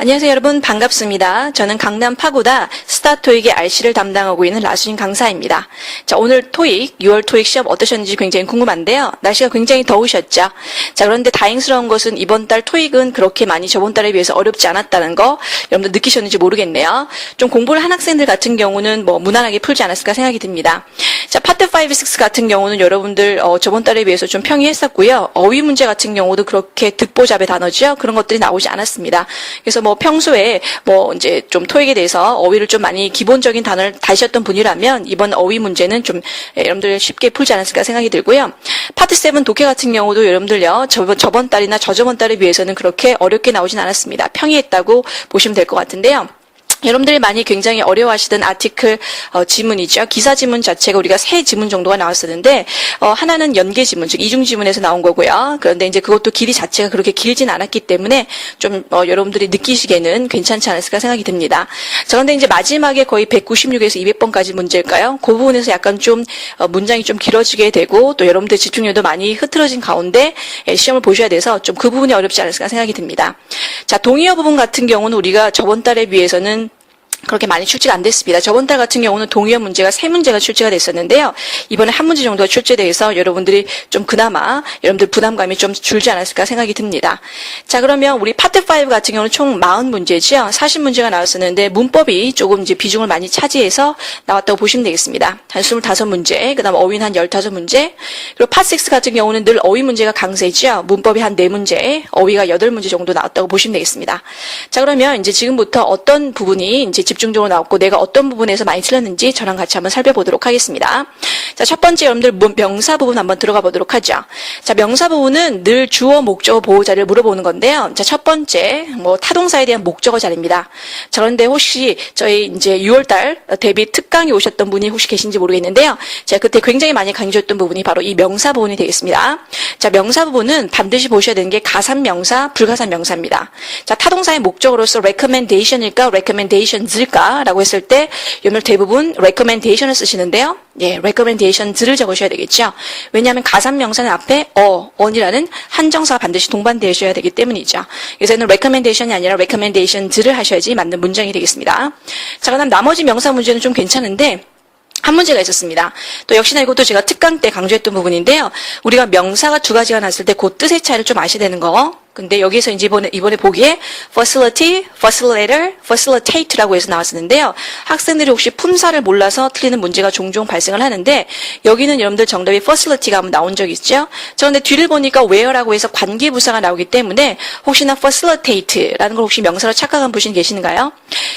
안녕하세요 여러분, 반갑습니다. 저는 강남 파고다 스타토익의 RC를 담당하고 있는 라수진 강사입니다. 자, 오늘 토익 6월 토익 시험 어떠셨는지 굉장히 궁금한데요. 날씨가 굉장히 더우셨죠. 자, 그런데 다행스러운 것은 이번 달 토익은 그렇게 많이 저번 달에 비해서 어렵지 않았다는 거 여러분들 느끼셨는지 모르겠네요. 좀 공부를 한 학생들 같은 경우는 무난하게 풀지 않았을까 생각이 듭니다. 자, 파트 5, 6 같은 경우는 여러분들 저번 달에 비해서 좀 평이했었고요. 어휘 문제 같은 경우도 그렇게 득보잡의 단어죠. 그런 것들이 나오지 않았습니다. 그래서 평소에 이제 좀 토익에 대해서 어휘를 좀 많이 기본적인 단어를 다시었던 분이라면 이번 어휘 문제는 좀 여러분들 쉽게 풀지 않았을까 생각이 들고요. 파트 7 독해 같은 경우도 여러분들요 저번 달이나 저저번 달에 비해서는 그렇게 어렵게 나오진 않았습니다. 평이했다고 보시면 될 것 같은데요. 여러분들이 많이 굉장히 어려워하시던 아티클 지문이죠. 기사 지문 자체가 우리가 세 지문 정도가 나왔었는데 하나는 연계 지문, 즉 이중 지문에서 나온 거고요. 그런데 이제 그것도 길이 자체가 그렇게 길진 않았기 때문에 좀 여러분들이 느끼시기에는 괜찮지 않았을까 생각이 듭니다. 자, 그런데 이제 마지막에 거의 196에서 200번까지 문제일까요? 그 부분에서 약간 좀 문장이 좀 길어지게 되고 또 여러분들 집중력도 많이 흐트러진 가운데 시험을 보셔야 돼서 좀 그 부분이 어렵지 않을까 생각이 듭니다. 자, 동의어 부분 같은 경우는 우리가 저번 달에 비해서는 그렇게 많이 출제가 안 됐습니다. 저번 달 같은 경우는 동의어 문제가 3문제가 출제가 됐었는데요. 이번에 1문제 정도가 출제돼서 여러분들이 좀 그나마 여러분들 부담감이 좀 줄지 않았을까 생각이 듭니다. 자, 그러면 우리 파트 5 같은 경우는 총 40문제죠. 40문제가 나왔었는데 문법이 조금 이제 비중을 많이 차지해서 나왔다고 보시면 되겠습니다. 한 25문제, 그다음 어휘는 한 15문제, 그리고 파트 6 같은 경우는 늘 어휘 문제가 강세죠. 문법이 한 4문제, 어휘가 8문제 정도 나왔다고 보시면 되겠습니다. 자, 그러면 이제 지금부터 어떤 부분이 이제 집중적으로 나왔고 내가 어떤 부분에서 많이 틀렸는지 저랑 같이 한번 살펴보도록 하겠습니다. 자, 첫 번째 여러분들 명사 부분 한번 들어가 보도록 하죠. 자, 명사 부분은 늘 주어, 목적어, 보호자를 물어보는 건데요. 자, 첫 번째 타동사에 대한 목적어 자리입니다. 자, 그런데 혹시 저희 이제 6월달 대비 특강에 오셨던 분이 혹시 계신지 모르겠는데요. 제가 그때 굉장히 많이 강조했던 부분이 바로 이 명사 부분이 되겠습니다. 자, 명사 부분은 반드시 보셔야 되는 게 가산명사, 불가산명사입니다. 자, 타동사의 목적어로서 recommendation일까, recommendations 라고 했을 때 여러분들 대부분 recommendation을 쓰시는데요. 예, recommendations를 적으셔야 되겠죠. 왜냐하면 가산명사는 앞에 on이라는 한정사가 반드시 동반되셔야 되기 때문이죠. 그래서 이는 recommendation이 아니라 recommendations를 하셔야지 맞는 문장이 되겠습니다. 자, 그다음 나머지 명사 문제는 좀 괜찮은데 한 문제가 있었습니다. 또 역시나 이것도 제가 특강 때 강조했던 부분인데요. 우리가 명사가 두 가지가 났을 때 그 뜻의 차이를 좀 아셔야 되는 거. 근데 여기에서 이제 이번에 보기에 facility, facilitator, facilitate라고 해서 나왔었는데요. 학생들이 혹시 품사를 몰라서 틀리는 문제가 종종 발생을 하는데 여기는 여러분들 정답이 facility가 한번 나온 적이 있죠. 그런데 뒤를 보니까 where라고 해서 관계부사가 나오기 때문에 혹시나 facilitate라는 걸 혹시 명사로 착각한 분이 계시는가요?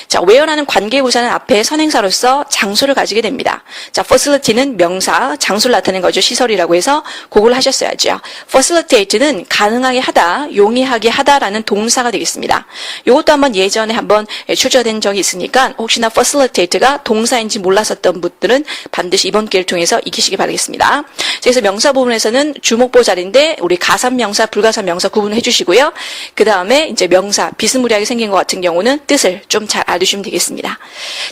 자, where라는 관계부사는 앞에 선행사로서 장소를 가지게 됩니다. 자, facility는 명사, 장소를 나타내는 거죠. 시설이라고 해서 그걸 하셨어야죠. facilitate는 가능하게 하다, 용이하게 하다라는 동사가 되겠습니다. 이것도 한번 예전에 한번 출제된 적이 있으니까 혹시나 facilitate가 동사인지 몰랐었던 분들은 반드시 이번 기회를 통해서 익히시기 바라겠습니다. 그래서 명사 부분에서는 주목보 자리인데 우리 가산명사, 불가산명사 구분을 해주시고요. 그 다음에 이제 명사, 비스무리하게 생긴 것 같은 경우는 뜻을 좀 잘 알아두시면 되겠습니다.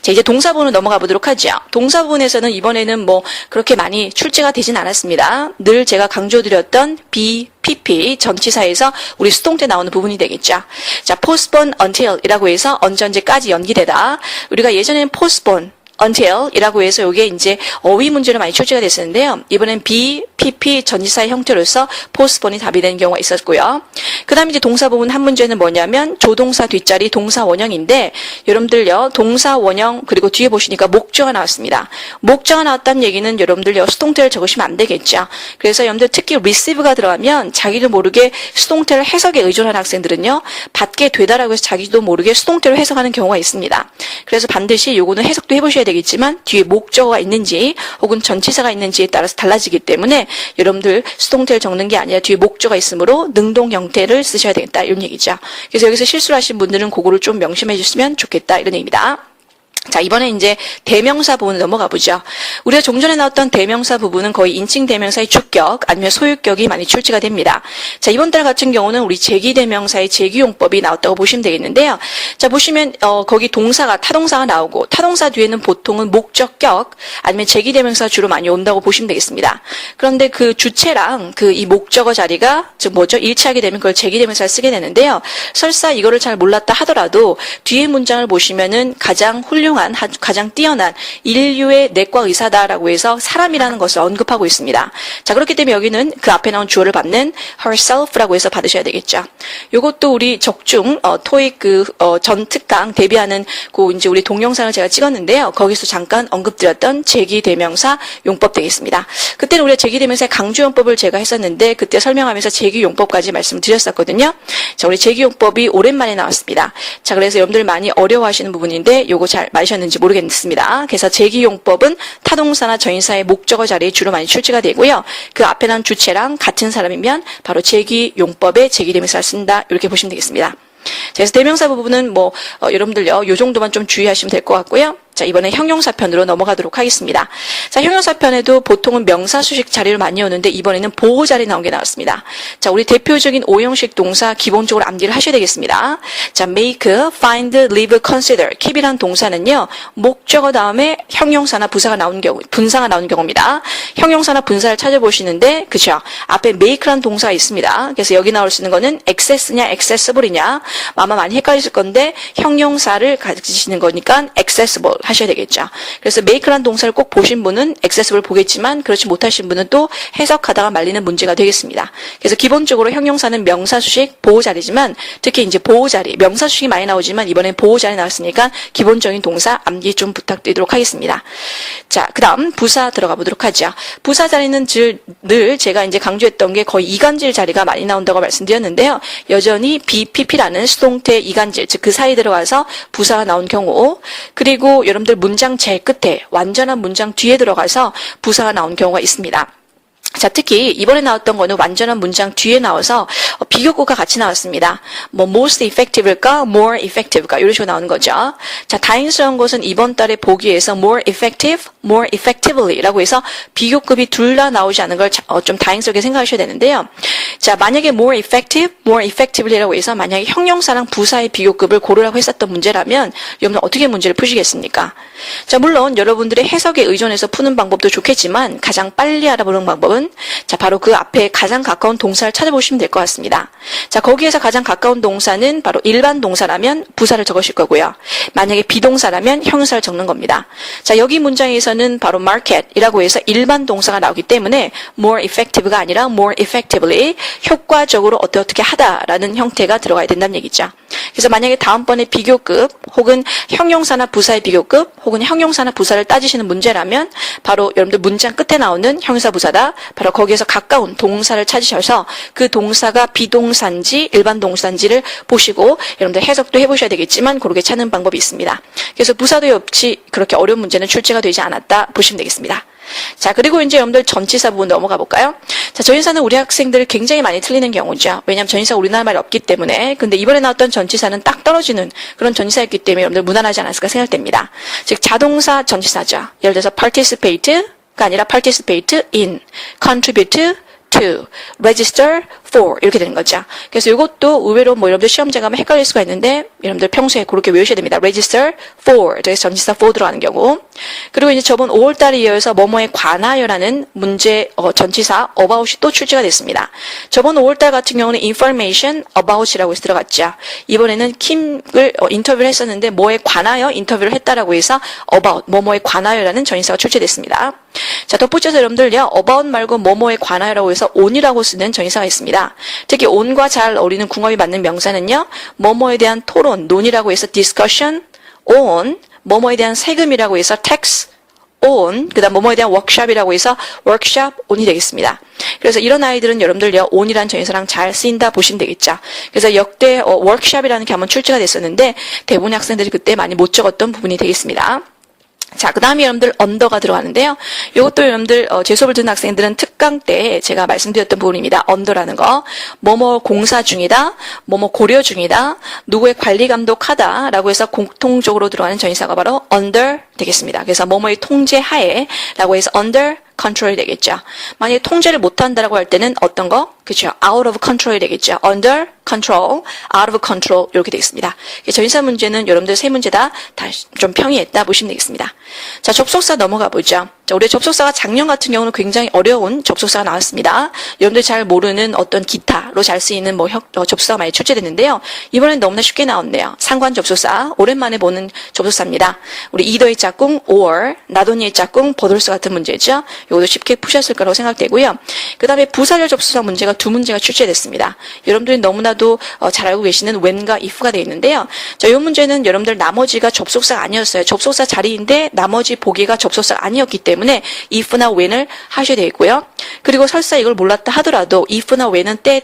자, 이제 동사 부분으로 넘어가 보도록 하죠. 동사 부분에서는 이번에는 그렇게 많이 출제가 되진 않았습니다. 늘 제가 강조드렸던 PP 전치사에서 우리 수동태 나오는 부분이 되겠죠. 자, postpone until 이라고 해서 언제까지 연기되다. 우리가 예전에는 postpone until 이라고 해서 이게 이제 어휘 문제로 많이 출제가 됐었는데요. 이번엔 PP 전치사의 형태로서 postpone이 답이 되는 경우가 있었고요. 그 다음에 이제 동사 부분 한 문제는 뭐냐면 조동사 뒷자리 동사 원형인데 여러분들요 동사 원형 그리고 뒤에 보시니까 목적어가 나왔습니다. 목적어가 나왔다는 얘기는 여러분들요 수동태를 적으시면 안 되겠죠. 그래서 여러분들 특히 receive가 들어가면 자기도 모르게 수동태를 해석에 의존하는 학생들은요 받게 되다라고 해서 자기도 모르게 수동태로 해석하는 경우가 있습니다. 그래서 반드시 요거는 해석도 해보셔야 되겠지만 뒤에 목적어가 있는지 혹은 전치사가 있는지에 따라서 달라지기 때문에 여러분들 수동태를 적는 게 아니라 뒤에 목적어가 있으므로 능동 형태를 쓰셔야 되겠다 이런 얘기죠. 그래서 여기서 실수를 하신 분들은 그거를 좀 명심해 주시면 좋겠다 이런 얘기입니다. 자, 이번에 이제 대명사 부분 넘어가 보죠. 우리가 종전에 나왔던 대명사 부분은 거의 인칭 대명사의 주격 아니면 소유격이 많이 출제가 됩니다. 자, 이번 달 같은 경우는 우리 제기대명사의 제기용법이 나왔다고 보시면 되겠는데요. 자, 보시면 거기 동사가 타동사가 나오고 타동사 뒤에는 보통은 목적격 아니면 제기대명사가 주로 많이 온다고 보시면 되겠습니다. 그런데 그 주체랑 그 이 목적어 자리가 즉 뭐죠? 일치하게 되면 그걸 제기대명사를 쓰게 되는데요. 설사 이거를 잘 몰랐다 하더라도 뒤에 문장을 보시면은 가장 훌륭한 가장 뛰어난 인류의 내과 의사다라고 해서 사람이라는 것을 언급하고 있습니다. 자, 그렇기 때문에 여기는 그 앞에 나온 주어를 받는 herself라고 해서 받으셔야 되겠죠. 요것도 우리 적중 토익 전 특강 대비하는 이제 우리 동영상을 제가 찍었는데요. 거기서 잠깐 언급드렸던 제기대명사 용법 되겠습니다. 그때는 우리가 제기대명사의 강조용법을 제가 했었는데 그때 설명하면서 제기용법까지 말씀드렸었거든요. 자, 우리 제기용법이 오랜만에 나왔습니다. 자, 그래서 여러분들 많이 어려워하시는 부분인데 요거 잘 맞으셨는지 모르겠습니다. 그래서 제기용법은 타동사나 전치사의 목적어 자리에 주로 많이 출제가 되고요. 그 앞에 난 주체랑 같은 사람이면 바로 제기용법에 제기대명사를 쓴다. 이렇게 보시면 되겠습니다. 자, 그래서 대명사 부분은 여러분들요, 요 정도만 좀 주의하시면 될 것 같고요. 자, 이번에 형용사편으로 넘어가도록 하겠습니다. 자, 형용사편에도 보통은 명사 수식 자리를 많이 오는데 이번에는 보호 자리 나온 게 나왔습니다. 자, 우리 대표적인 5형식 동사 기본적으로 암기를 하셔야 되겠습니다. 자, make, find, live, consider. keep이란 동사는요, 목적어 다음에 형용사나 분사가 나오는 경우입니다. 형용사나 분사를 찾아보시는데, 그쵸? 앞에 make란 동사가 있습니다. 그래서 여기 나올 수 있는 거는 access냐, accessible이냐. 아마 많이 헷갈리실 건데, 형용사를 가지시는 거니까 accessible. 하셔야 되겠죠. 그래서 make라는 동사를 꼭 보신 분은 accessible 보겠지만 그렇지 못하신 분은 또 해석하다가 말리는 문제가 되겠습니다. 그래서 기본적으로 형용사는 명사 수식 보호 자리지만 특히 이제 보호 자리 명사 수식이 많이 나오지만 이번엔 보호 자리 나왔으니까 기본적인 동사 암기 좀 부탁드리도록 하겠습니다. 자, 그다음 부사 들어가 보도록 하죠. 부사 자리는 늘 제가 이제 강조했던 게 거의 이간질 자리가 많이 나온다고 말씀드렸는데요. 여전히 BPP라는 수동태 이간질 즉 그 사이 들어가서 부사가 나온 경우 그리고 여러분들 문장 제일 끝에 완전한 문장 뒤에 들어가서 부사가 나온 경우가 있습니다. 자, 특히 이번에 나왔던 거는 완전한 문장 뒤에 나와서 비교구가 같이 나왔습니다. most effective일까, more effective일까 이런 식으로 나오는 거죠. 자, 다행스러운 것은 이번 달에 보기에서 more effective, more effectively라고 해서 비교급이 둘 다 나오지 않은 걸 좀 다행스럽게 생각하셔야 되는데요. 자, 만약에 more effective, more effectively라고 해서 만약에 형용사랑 부사의 비교급을 고르라고 했었던 문제라면 여러분 어떻게 문제를 푸시겠습니까? 자, 물론 여러분들의 해석에 의존해서 푸는 방법도 좋겠지만 가장 빨리 알아보는 방법은 자, 바로 그 앞에 가장 가까운 동사를 찾아보시면 될 것 같습니다. 자, 거기에서 가장 가까운 동사는 바로 일반 동사라면 부사를 적으실 거고요. 만약에 비동사라면 형용사를 적는 겁니다. 자, 여기 문장에서는 바로 market이라고 해서 일반 동사가 나오기 때문에 more effective가 아니라 more effectively 효과적으로 어떻게 하다라는 형태가 들어가야 된다는 얘기죠. 그래서 만약에 다음번에 비교급 혹은 형용사나 부사의 비교급 혹은 형용사나 부사를 따지시는 문제라면 바로 여러분들 문장 끝에 나오는 형용사 부사다. 바로 거기에서 가까운 동사를 찾으셔서 그 동사가 비동사인지 일반 동사인지를 보시고 여러분들 해석도 해보셔야 되겠지만 그렇게 찾는 방법이 있습니다. 그래서 부사도 역시 그렇게 어려운 문제는 출제가 되지 않았다 보시면 되겠습니다. 자, 그리고 이제 여러분들 전치사 부분 넘어가 볼까요? 자, 전치사는 우리 학생들 굉장히 많이 틀리는 경우죠. 왜냐하면 전치사 우리나라 말이 없기 때문에. 근데 이번에 나왔던 전치사는 딱 떨어지는 그런 전치사였기 때문에 여러분들 무난하지 않았을까 생각됩니다. 즉, 자동사 전치사죠. 예를 들어서 participate가 아니라 participate in, contribute to, register for 이렇게 되는 거죠. 그래서 이것도 의외로 여러분들 시험장 가면 헷갈릴 수가 있는데 여러분들 평소에 그렇게 외우셔야 됩니다. register for, 그래서 전치사 for 들어가는 경우. 그리고 이제 저번 5월달에 이어서 뭐뭐에 관하여라는 문제 전치사 about이 또 출제가 됐습니다. 저번 5월달 같은 경우는 information about이라고 해서 들어갔죠. 이번에는 킴을 인터뷰를 했었는데 뭐에 관하여 인터뷰를 했다라고 해서 about, 뭐뭐에 관하여라는 전치사가 출제됐습니다. 자, 덧붙여서 여러분들요, about 말고 뭐뭐에 관하여라고 해서 on이라고 쓰는 전치사가 있습니다. 특히 on과 잘 어울리는 궁합이 맞는 명사는요, 뭐뭐에 대한 토론, 논의라고 해서 discussion on, 뭐뭐에 대한 세금이라고 해서 tax on, 그 다음 뭐뭐에 대한 워크숍이라고 해서 workshop on이 되겠습니다. 그래서 이런 아이들은 여러분들요, on이라는 전치사랑 잘 쓰인다 보시면 되겠죠. 그래서 역대 workshop이라는 게 한번 출제가 됐었는데 대부분의 학생들이 그때 많이 못 적었던 부분이 되겠습니다. 자, 그 다음에 여러분들 언더가 들어가는데요. 이것도 여러분들 제 수업을 듣는 학생들은 특강 때 제가 말씀드렸던 부분입니다. 언더라는 거. 뭐뭐 공사 중이다, 뭐뭐 고려 중이다, 누구의 관리 감독하다 라고 해서 공통적으로 들어가는 전치사가 바로 under 되겠습니다. 그래서 뭐뭐의 통제 하에 라고 해서 under 컨트롤이 되겠죠. 만약에 통제를 못한다라고 할 때는 어떤 거? 그렇죠. out of control이 되겠죠. under control, out of control 이렇게 되겠습니다. 전치사 문제는 여러분들 세 문제 다 좀 평이했다 보시면 되겠습니다. 자, 접속사 넘어가 보죠. 자, 우리 접속사가 작년 같은 경우는 굉장히 어려운 접속사가 나왔습니다. 여러분들 잘 모르는 어떤 기타로 잘 쓰이는 접속사가 많이 출제됐는데요. 이번엔 너무나 쉽게 나왔네요. 상관 접속사, 오랜만에 보는 접속사입니다. 우리 이더의 짝꿍, or, 나도니의 짝꿍, 버돌스 같은 문제죠. 이것도 쉽게 푸셨을 거라고 생각되고요. 그 다음에 부사절 접속사 문제가 두 문제가 출제됐습니다. 여러분들이 너무나도 잘 알고 계시는 when과 if가 되어 있는데요. 자, 이 문제는 여러분들 나머지가 접속사가 아니었어요. 접속사 자리인데 나머지 보기가 접속사가 아니었기 때문에 if나 when을 하셔야 되겠고요. 그리고 설사 이걸 몰랐다 하더라도 if나 when은 때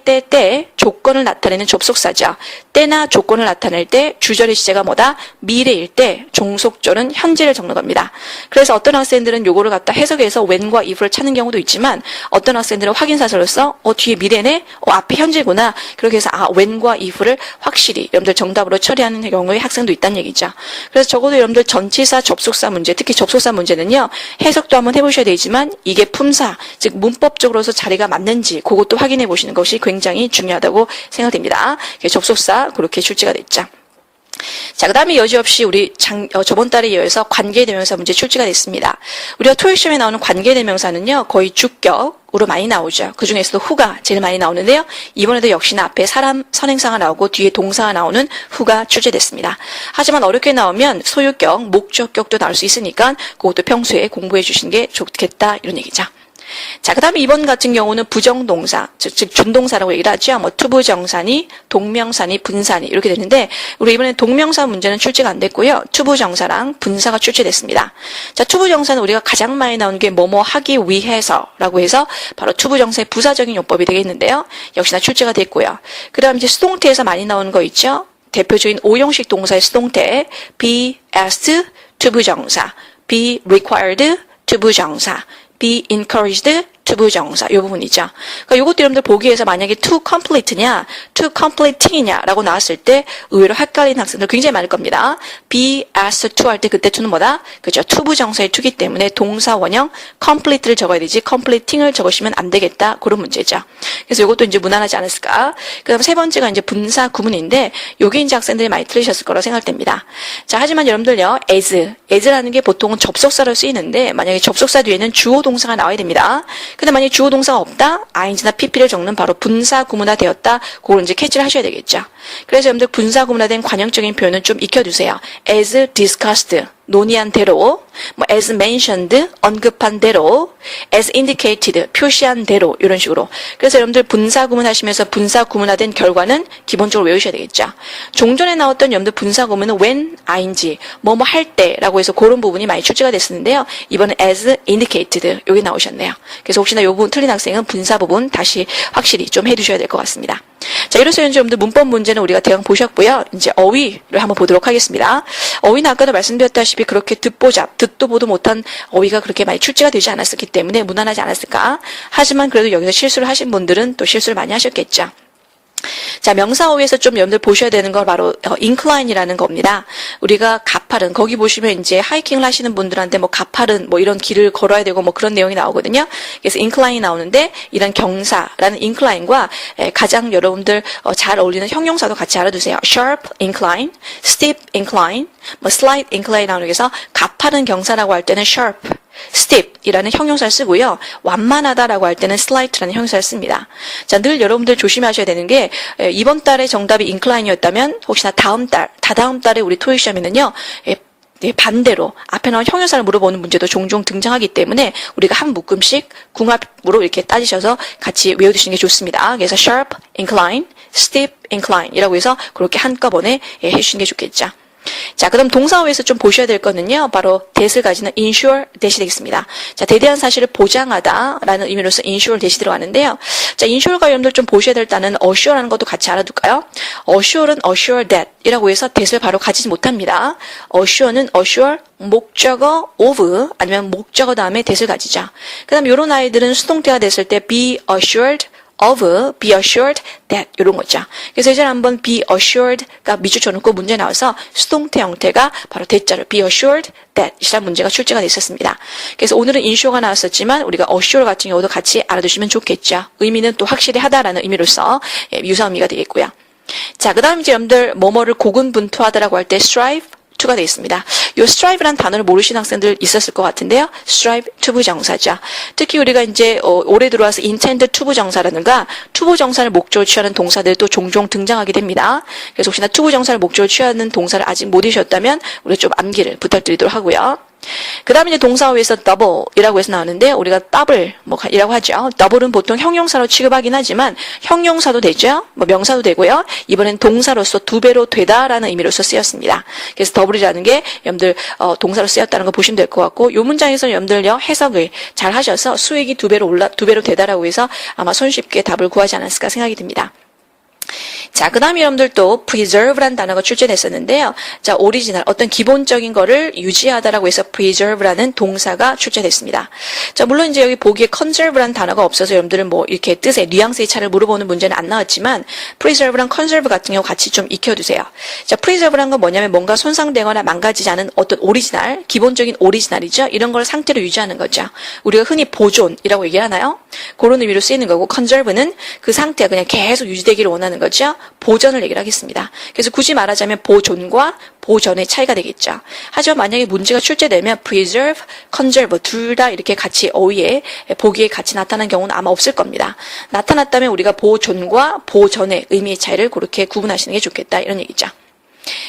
조건을 나타내는 접속사죠. 때나 조건을 나타낼 때 주절의 시제가 뭐다? 미래일 때 종속절은 현재를 적는 겁니다. 그래서 어떤 학생들은 요거를 갖다 해석해서 when과 if를 찾는 경우도 있지만 어떤 학생들은 확인사설로서 뒤에 미래네? 앞에 현재구나. 그렇게 해서 when과 if를 확실히 여러분들 정답으로 처리하는 경우의 학생도 있다는 얘기죠. 그래서 적어도 여러분들 전치사 접속사 문제, 특히 접속사 문제는요. 해석도 한번 해보셔야 되지만 이게 품사, 즉 문법적으로서 자리가 맞는지 그것도 확인해 보시는 것이 굉장히 중요하다고 생각됩니다. 접속사 그렇게 출제가 됐죠. 자, 그 다음에 여지없이 우리 저번 달에 이어서 관계대명사 문제 출제가 됐습니다. 우리가 토익 시험에 나오는 관계대명사는요, 거의 주격으로 많이 나오죠. 그 중에서도 who가 제일 많이 나오는데요. 이번에도 역시나 앞에 사람 선행사가 나오고 뒤에 동사가 나오는 who가 출제됐습니다. 하지만 어렵게 나오면 소유격, 목적격도 나올 수 있으니까 그것도 평소에 공부해 주시는 게 좋겠다 이런 얘기죠. 자, 그 다음에 이번 같은 경우는 부정동사, 즉 준동사라고 얘기를 하죠. 투부정사니, 동명사니, 분사니 이렇게 되는데 우리 이번에 동명사 문제는 출제가 안 됐고요. 투부정사랑 분사가 출제됐습니다. 자, 투부정사는 우리가 가장 많이 나오는 게 뭐뭐 하기 위해서라고 해서 바로 투부정사의 부사적인 용법이 되겠는데요. 역시나 출제가 됐고요. 그 다음 이제 수동태에서 많이 나오는 거 있죠. 대표적인 5형식 동사의 수동태 be asked, 투부정사, be required, 투부정사, be encouraged, 투부정사 이 부분이죠. 그러니까 이것도 여러분들 보기에서 만약에 to complete냐, to completing이냐 라고 나왔을 때 의외로 헷갈리는 학생들 굉장히 많을 겁니다. be asked to 할 때 그때 to는 뭐다? 그죠? 투부정사의 to기 때문에 동사 원형 complete를 적어야 되지 completing을 적으시면 안 되겠다. 그런 문제죠. 그래서 이것도 이제 무난하지 않았을까? 그 다음 세 번째가 이제 분사 구문인데 요게 이제 학생들이 많이 들으셨을 거라고 생각됩니다. 자, 하지만 여러분들요, as라는 게 보통은 접속사로 쓰이는데 만약에 접속사 뒤에는 주어 동사가 나와야 됩니다. 근데 만약에 주어 동사가 없다, ing나 pp를 적는 바로 분사 구문화 되었다, 그걸 이제 캐치를 하셔야 되겠죠. 그래서 여러분들 분사 구문화된 관형적인 표현은 좀 익혀두세요. as discussed, 논의한 대로, as mentioned, 언급한 대로, as indicated, 표시한 대로, 이런 식으로. 그래서 여러분들 분사 구문하시면서 분사 구문화된 결과는 기본적으로 외우셔야 되겠죠. 종전에 나왔던 여러분들 분사 구문은 when, ing, 뭐뭐 할 때라고 해서 그런 부분이 많이 출제가 됐었는데요. 이번엔 as indicated, 여기 나오셨네요. 그래서 혹시나 이 부분 틀린 학생은 분사 부분 다시 확실히 좀 해두셔야 될 것 같습니다. 자, 이로써 이제 여러분들 문법 문제는 우리가 대강 보셨고요. 이제 어휘를 한번 보도록 하겠습니다. 어휘는 아까도 말씀드렸다시피 그렇게 듣도 보도 못한 어휘가 그렇게 많이 출제가 되지 않았었기 때문에 무난하지 않았을까. 하지만 그래도 여기서 실수를 하신 분들은 또 실수를 많이 하셨겠죠. 자, 명사 어휘에서 좀 여러분들 보셔야 되는 건 바로 incline이라는 겁니다. 우리가 가파른, 거기 보시면 이제 하이킹을 하시는 분들한테 뭐 가파른 뭐 이런 길을 걸어야 되고 뭐 그런 내용이 나오거든요. 그래서 incline이 나오는데 이런 경사라는 incline과 가장 여러분들 잘 어울리는 형용사도 같이 알아두세요. sharp incline, steep incline, 뭐 slight incline 나오는 게서 가파른 경사라고 할 때는 sharp, steep이라는 형용사를 쓰고요. 완만하다라고 할 때는 slight라는 형용사를 씁니다. 자, 늘 여러분들 조심하셔야 되는 게 이번 달에 정답이 incline이었다면 혹시나 다음 달, 다다음 달에 우리 토익 시험에는요. 반대로 앞에 나온 형용사를 물어보는 문제도 종종 등장하기 때문에 우리가 한 묶음씩 궁합으로 이렇게 따지셔서 같이 외워두시는 게 좋습니다. 그래서 sharp, incline, steep, incline 이라고 해서 그렇게 한꺼번에 해주시는 게 좋겠죠. 자, 그다음 동사어에서 좀 보셔야 될 거는요. 바로 that을 가지는 ensure that이 되겠습니다. 자, 대대한 사실을 보장하다라는 의미로서 ensure that이 들어가는데요. 자, ensure가 여러분들 좀 보셔야 될 단어는 assure라는 것도 같이 알아둘까요? assure는 assure that 이라고 해서 that을 바로 가지지 못합니다. assure는 assure 목적어 of 아니면 목적어 다음에 that을 가지죠. 그다음 이런 아이들은 수동태가 됐을 때 be assured of, be assured that 이런 거죠. 그래서 이제 한번 be assured가 밑줄쳐놓고 문제 나와서 수동태 형태가 바로 that자로 be assured that 이라는 문제가 출제가 됐었습니다. 그래서 오늘은 insure가 나왔었지만 우리가 assure 같은 경우도 같이 알아두시면 좋겠죠. 의미는 또 확실히 하다라는 의미로서 유사 의미가 되겠고요. 자, 그 다음 이제 여러분들 뭐뭐를 고군분투하다라고 할 때 strive to가 되어 있습니다. 이 strive라는 단어를 모르시는 학생들 있었을 것 같은데요. strive to 부정사죠. 특히 우리가 이제 올해 들어와서 intend to 부정사라든가 to 부정사를 목적으로 취하는 동사들도 종종 등장하게 됩니다. 그래서 혹시나 to 부정사를 목적으로 취하는 동사를 아직 못 익으셨다면 우리 좀 암기를 부탁드리도록 하고요. 그 다음에 이제 동사어에서 double이라고 해서 나오는데 우리가 더블 이라고 하죠. double은 보통 형용사로 취급하긴 하지만 형용사도 되죠. 명사도 되고요. 이번엔 동사로서 두 배로 되다라는 의미로서 쓰였습니다. 그래서 double이라는 게 여러분들 동사로 쓰였다는 거 보시면 될 것 같고 이 문장에서 여러분들요 해석을 잘 하셔서 수익이 두 배로 되다라고 해서 아마 손쉽게 답을 구하지 않았을까 생각이 듭니다. 자, 그 다음에 여러분들 또 preserve라는 단어가 출제됐었는데요. 자, 오리지널, 어떤 기본적인 거를 유지하다라고 해서 preserve라는 동사가 출제됐습니다. 자, 물론 이제 여기 보기에 conserve라는 단어가 없어서 여러분들은 뭐 이렇게 뜻의 뉘앙스의 차를 물어보는 문제는 안 나왔지만 preserve랑 conserve 같은 경우 같이 좀 익혀두세요. 자, preserve라는 건 뭐냐면 뭔가 손상되거나 망가지지 않은 어떤 오리지널, 기본적인 오리지널이죠. 이런 걸 상태로 유지하는 거죠. 우리가 흔히 보존이라고 얘기하나요? 그런 의미로 쓰이는 거고 conserve는 그 상태가 그냥 계속 유지되기를 원하는 거죠. 보전을 얘기를 하겠습니다. 그래서 굳이 말하자면 보존과 보전의 차이가 되겠죠. 하지만 만약에 문제가 출제되면 preserve, conserve 둘 다 이렇게 같이 어휘에 보기에 같이 나타난 경우는 아마 없을 겁니다. 나타났다면 우리가 보존과 보전의 의미의 차이를 그렇게 구분하시는 게 좋겠다 이런 얘기죠.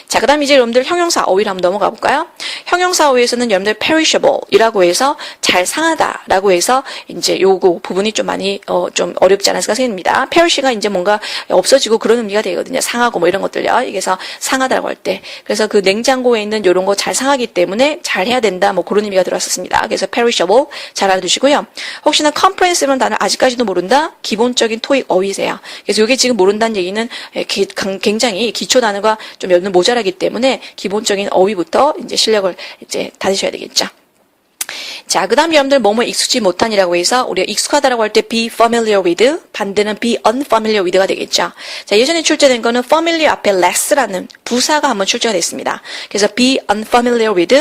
자, 그 다음 이제 여러분들 형용사 어휘를 한번 넘어가 볼까요? 형용사 어휘에서는 여러분들 perishable이라고 해서 잘 상하다라고 해서 이제 요거 부분이 좀 많이 좀 어렵지 않았을까 생각합니다. perish가 이제 뭔가 없어지고 그런 의미가 되거든요. 상하고 뭐 이런 것들요. 그래서 상하다라고 할 때. 그래서 그 냉장고에 있는 요런 거 잘 상하기 때문에 잘 해야 된다 뭐 그런 의미가 들어왔었습니다. 그래서 perishable 잘 알아두시고요. 혹시나 comprehensive라는 단어 아직까지도 모른다? 기본적인 토익 어휘세요. 그래서 요게 지금 모른다는 얘기는 굉장히 기초 단어가 좀 여러분 모자라기 때문에 기본적인 어휘부터 이제 실력을 이제 다지셔야 되겠죠. 자, 그 다음 여러분들 뭐뭐 익숙지 못한이라고 해서 우리가 익숙하다라고 할 때 be familiar with, 반대는 be unfamiliar with가 되겠죠. 자, 예전에 출제된 거는 familiar 앞에 less라는 부사가 한번 출제가 됐습니다. 그래서 be unfamiliar with,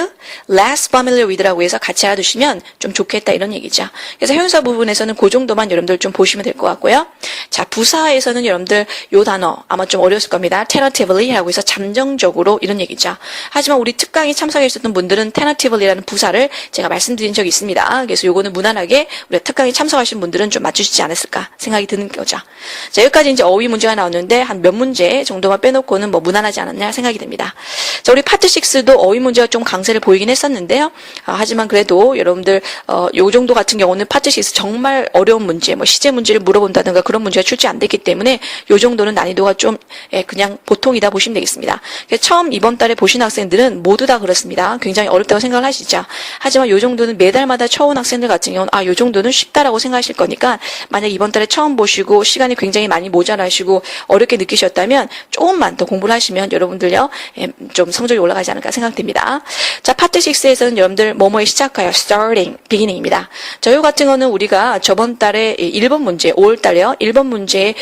less familiar with라고 해서 같이 알아두시면 좀 좋겠다 이런 얘기죠. 그래서 형용사 부분에서는 그 정도만 여러분들 좀 보시면 될 것 같고요. 자, 부사에서는 여러분들 요 단어 아마 좀 어려웠을 겁니다. tentatively라고 해서 잠정적으로 이런 얘기죠. 하지만 우리 특강에 참석해 주셨던 분들은 tentatively라는 부사를 제가 말씀드린 적이 있습니다. 그래서 요거는 무난하게 우리 특강에 참석하신 분들은 좀 맞추시지 않았을까 생각이 드는 거죠. 자, 여기까지 이제 어휘 문제가 나오는데 한 몇 문제 정도만 빼놓고는 뭐 무난하지 않았냐 생각이 됩니다. 자, 우리 파트 6도 어휘 문제가 좀 강세를 보이긴 했었는데요. 하지만 그래도 여러분들 요 정도 같은 경우는 파트 6 정말 어려운 문제, 뭐 시제 문제를 물어본다든가 그런 문제가 출제 안 됐기 때문에 요 정도는 난이도가 좀 그냥 보통이다 보시면 되겠습니다. 처음 이번 달에 보신 학생들은 모두 다 그렇습니다. 굉장히 어렵다고 생각을 하시죠. 하지만 요 정도는 매달마다 쳐온 학생들 같은 경우는 요 정도는 쉽다라고 생각하실 거니까 만약 이번 달에 처음 보시고 시간이 굉장히 많이 모자라시고 어렵게 느끼셨다면 조금만 더 공부를 하시면 여러분들요 좀 성적이 올라가지 않을까 생각됩니다. 자, 파트 6에서는 여러분들 뭐뭐에 시작하여 starting, beginning입니다. 요 같은 거는 우리가 저번 달에 1번 문제, 5월 달에요 1번 문제에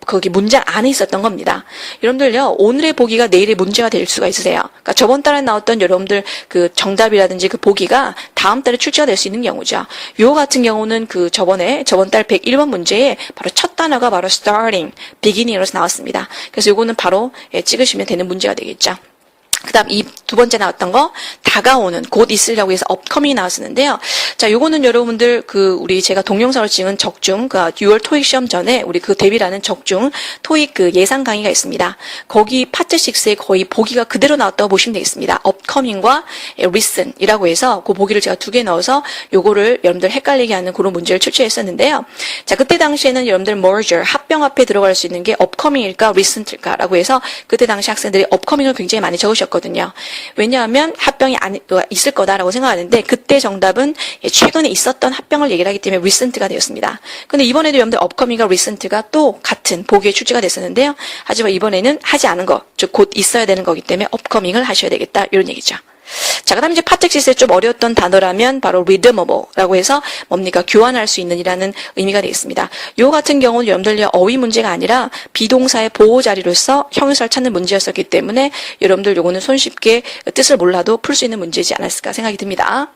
거기 문장 안에 있었던 겁니다. 여러분들요, 오늘의 보기가 내일의 문제가 될 수가 있으세요. 그러니까 저번 달에 나왔던 여러분들 그 정답이라든지 그 보기가 다음 달에 출제가 될 수 있는 경우죠. 요 같은 경우는 그 저번 달 101번 문제에 바로 첫 단어가 바로 starting, beginning으로서 나왔습니다. 그래서 요거는 바로 찍으시면 되는 문제가 되겠죠. 그 다음 이 두 번째 나왔던 거 다가오는 곧 있으려고 해서 upcoming이 나왔었는데요. 자, 요거는 여러분들 우리 제가 동영상으로 찍은 적중 6월 토익 시험 전에 우리 그 대비라는 적중 토익 예상 강의가 있습니다. 거기 파트 6에 거의 보기가 그대로 나왔다고 보시면 되겠습니다. upcoming과 recent이라고 해서 그 보기를 제가 2개 넣어서 요거를 여러분들 헷갈리게 하는 그런 문제를 출제했었는데요. 자, 그때 당시에는 여러분들 merger 합병 앞에 들어갈 수 있는 게 upcoming일까 recent일까라고 해서 그때 당시 학생들이 upcoming을 굉장히 많이 적으셨거든요. 왜냐하면 합병이 있을 거다라고 생각하는데 그때 정답은 최근에 있었던 합병을 얘기를 하기 때문에 recent가 되었습니다. 근데 이번에도 여러분들 upcoming과 recent가 또 같은 보기에 출제가 됐었는데요. 하지만 이번에는 하지 않은 거, 즉 곧 있어야 되는 거기 때문에 upcoming을 하셔야 되겠다 이런 얘기죠. 자, 그 다음에 이제 파텍시스에 좀 어려웠던 단어라면 바로 redeemable라고 해서 뭡니까? 교환할 수 있는 이라는 의미가 되겠습니다. 요 같은 경우는 여러분들 어휘 문제가 아니라 비동사의 보호 자리로서 형용사를 찾는 문제였었기 때문에 여러분들 요거는 손쉽게 뜻을 몰라도 풀 수 있는 문제지 않았을까 생각이 듭니다.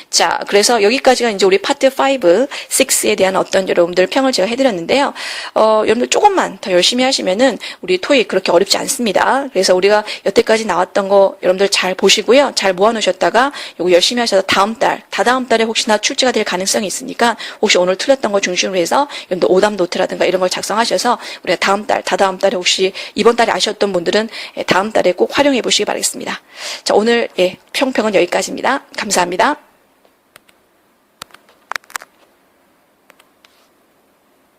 자, 그래서 여기까지가 이제 우리 파트 5, 6에 대한 어떤 여러분들 평을 제가 해드렸는데요. 여러분들 조금만 더 열심히 하시면은 우리 토익 그렇게 어렵지 않습니다. 그래서 우리가 여태까지 나왔던 거 여러분들 잘 보시고요. 잘 모아놓으셨다가 요거 열심히 하셔서 다음 달, 다다음 달에 혹시나 출제가 될 가능성이 있으니까 혹시 오늘 틀렸던 거 중심으로 해서 여러분들 오답 노트라든가 이런 걸 작성하셔서 우리가 다음 달, 다다음 달에 혹시 이번 달에 아쉬웠던 분들은 다음 달에 꼭 활용해 보시기 바라겠습니다. 자, 오늘 평평은 여기까지입니다. 감사합니다.